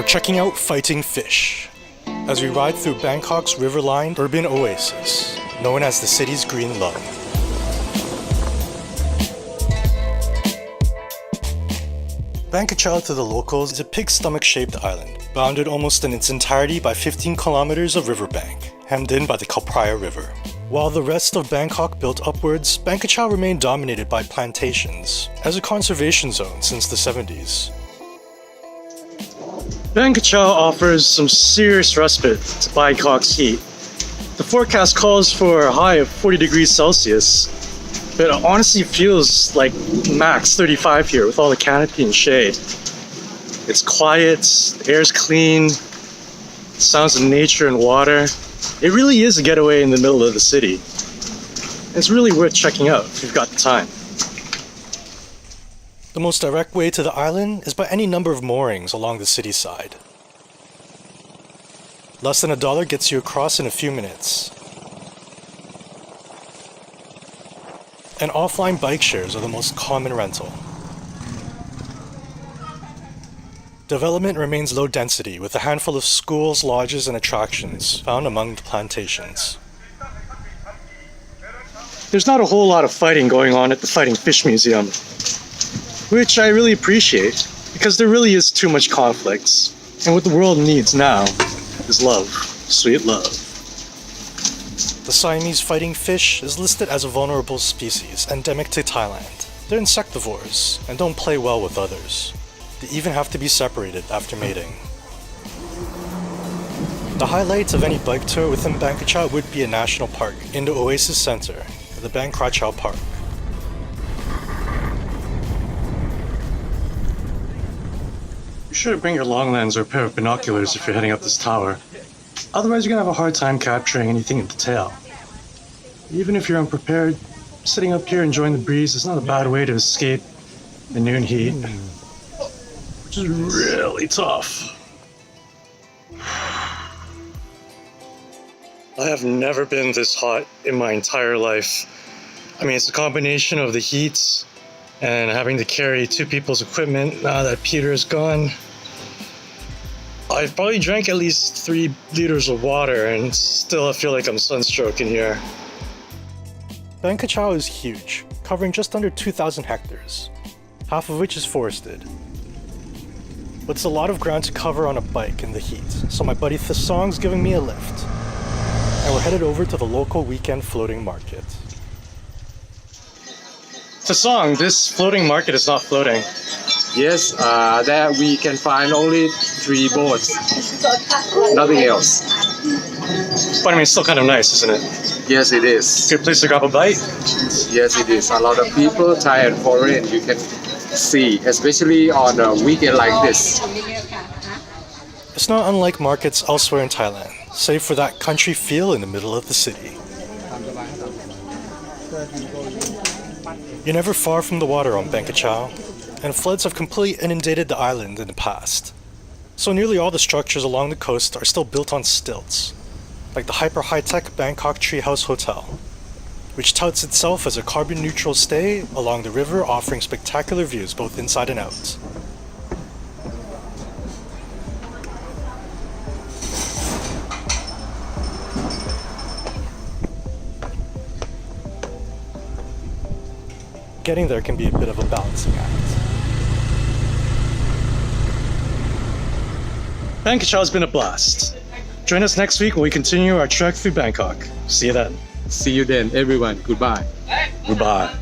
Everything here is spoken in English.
We're checking out fighting fish as we ride through Bangkok's river-lined urban oasis, known as the city's green lung. Bangkachao to the locals is a pig stomach-shaped island, bounded almost in its entirety by 15 kilometers of riverbank, hemmed in by the Khao Phraya River. While the rest of Bangkok built upwards, Bangkachao remained dominated by plantations, as a conservation zone since the 70s. Bangkachao offers some serious respite to Bangkok's heat. The forecast calls for a high of 40 degrees Celsius, but it honestly feels like max 35 here with all the canopy and shade. It's quiet, the air's clean, sounds of nature and water. It really is a getaway in the middle of the city. It's really worth checking out if you've got the time. The most direct way to the island is by any number of moorings along the city side. Less than $1 gets you across in a few minutes. And offline bike shares are the most common rental. Development remains low density, with a handful of schools, lodges, and attractions found among the plantations. There's not a whole lot of fighting going on at the Fighting Fish Museum, which I really appreciate, because there really is too much conflict, and what the world needs now is love, sweet love. The Siamese fighting fish is listed as a vulnerable species endemic to Thailand. They're insectivores and don't play well with others. They even have to be separated after mating. The highlight of any bike tour within Bangkachao would be a national park in the Oasis Center, the Bangkachao Park. Be sure to bring your long lens or a pair of binoculars if you're heading up this tower. Otherwise, you're gonna have a hard time capturing anything in detail. Even if you're unprepared, sitting up here enjoying the breeze is not a bad way to escape the noon heat, which is really tough. I have never been this hot in my entire life. I mean, it's a combination of the heat and having to carry two people's equipment now that Peter is gone. I've probably drank at least 3 liters of water and still I feel like I'm sunstroking here. Bangkachao is huge, covering just under 2,000 hectares, half of which is forested. But it's a lot of ground to cover on a bike in the heat, so my buddy Thasong's giving me a lift. And we're headed over to the local weekend floating market. Thasong, this floating market is not floating. Yes, there we can find only 3 boats, nothing else. But I mean, it's still kind of nice, isn't it? Yes, it is. Good place to grab a bite? Yes, it is. A lot of people, Thai and foreign, you can see, especially on a weekend like this. It's not unlike markets elsewhere in Thailand, save for that country feel in the middle of the city. You're never far from the water on Bangkachao, and floods have completely inundated the island in the past. So nearly all the structures along the coast are still built on stilts, like the hyper-high-tech Bangkok Treehouse Hotel, which touts itself as a carbon-neutral stay along the river, offering spectacular views both inside and out. Getting there can be a bit of a balancing act. Bangkachao has been a blast. Join us next week when we continue our trek through Bangkok. See you then. See you then, everyone. Goodbye. Goodbye.